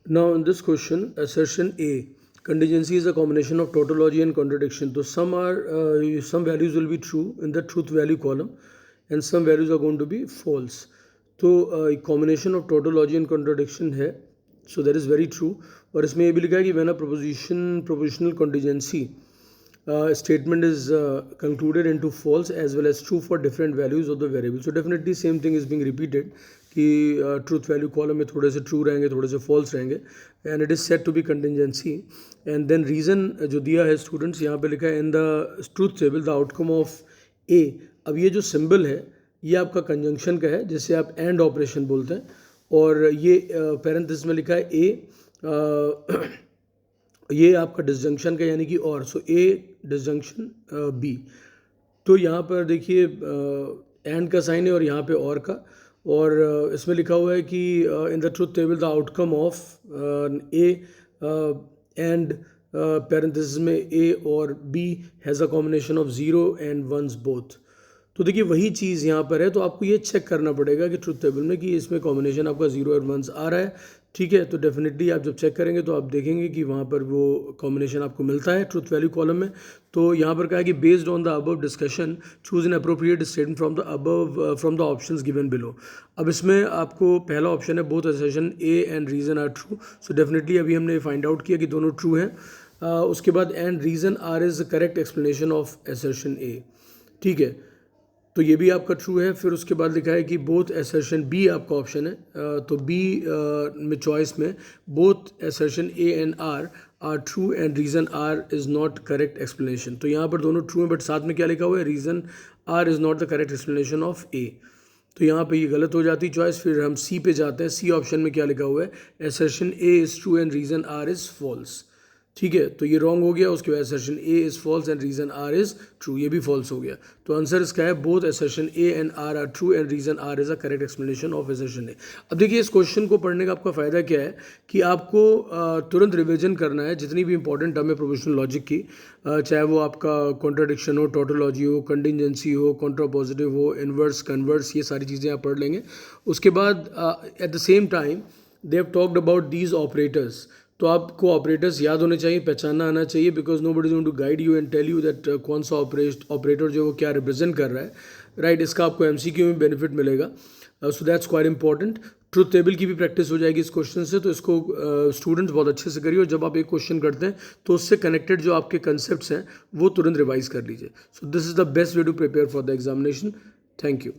Now, in this question, assertion A, contingency is a combination of tautology and contradiction. So some values will be true in the truth value column, and some values are going to be false. तो एक combination of tautology and contradiction है, so that is very true. और इसमें ये भी लिखा है कि when a propositional contingency statement is concluded into false as well as true for different values of the variable. So definitely same thing is being repeated कि truth value column में थोड़े से ट्रू रहेंगे, थोड़े से फॉल्स रहेंगे, and it is set to be contingency. And then reason जो दिया है स्टूडेंट्स, यहाँ पे लिखा है in the truth table the outcome of A. अब ये जो सिंबल है ये आपका कंजंक्शन का है, जिसे आप एंड ऑपरेशन बोलते हैं, और ये पैरेंथेसिस में लिखा है ए, ये आपका डिसजंक्शन का यानी कि और. सो ए डिसजंक्शन बी. तो यहाँ पर देखिए एंड का साइन है और यहाँ पे और का, और इसमें लिखा हुआ है कि in the truth table the outcome of A and parenthesis में ए और B has a combination of 0 and 1s both. तो देखिए वही चीज़ यहाँ पर है, तो आपको ये चेक करना पड़ेगा कि ट्रूथ टेबल में कि इसमें कॉम्बिनेशन आपका 0 और 1s आ रहा है. ठीक है, तो डेफिनेटली आप जब चेक करेंगे तो आप देखेंगे कि वहाँ पर वो कॉम्बिनेशन आपको मिलता है ट्रूथ वैल्यू कॉलम में. तो यहाँ पर कहा है कि based on the above discussion choose an appropriate statement from the options given below. अब इसमें आपको पहला ऑप्शन है both assertion A and reason are true. So definitely अभी हमने फाइंड आउट किया कि दोनों ट्रू हैं. उसके बाद and reason R is the correct explanation of assertion A. ठीक है, तो ये भी आपका ट्रू है. फिर उसके बाद लिखा है कि बोथ असर्शन बी आपका ऑप्शन है, तो बी में चॉइस में both assertion A and R true and reason R is not correct explanation. तो यहाँ पर दोनों ट्रू हैं, बट साथ में क्या लिखा हुआ है, reason R is not the correct explanation of A. तो यहाँ पे ये गलत हो जाती चॉइस. फिर हम सी पे जाते हैं. सी ऑप्शन में क्या लिखा हुआ है, assertion A is true and reason R is false. ठीक है, तो ये रॉन्ग हो गया. उसके बाद assertion A is false and reason R is true, ये भी फॉल्स हो गया. तो आंसर इसका है both assertion A and R true and reason R is a correct explanation of assertion A. अब देखिए इस क्वेश्चन को पढ़ने का आपका फ़ायदा क्या है कि आपको तुरंत रिविजन करना है जितनी भी इंपॉर्टेंट टर्म है प्रोपोजिशनल लॉजिक की, चाहे वो आपका कॉन्ट्राडिक्शन हो, टोटोलॉजी हो, कंटिजेंसी हो, कॉन्ट्रापोजिटिव हो, इन्वर्स कन्वर्स, ये सारी चीज़ें आप पढ़ लेंगे. उसके बाद at the same time they have talked about these operators. तो आपको ऑपरेटर्स याद होने चाहिए, पहचानना आना चाहिए, because nobody is going to guide you and tell you that कौन सा ऑपरेटर जो वो क्या रिप्रेजेंट कर रहा है. राइट, इसका आपको एमसीक्यू में बेनिफिट मिलेगा. So that's quite important. Truth table की भी प्रैक्टिस हो जाएगी इस क्वेश्चन से, तो इसको स्टूडेंट्स बहुत अच्छे से करिए. और जब आप एक क्वेश्चन करते हैं तो उससे कनेक्टेड जो आपके कंसेप्ट हैं वो तुरंत रिवाइज कर लीजिए. So this is the best way to prepare for the examination. Thank you.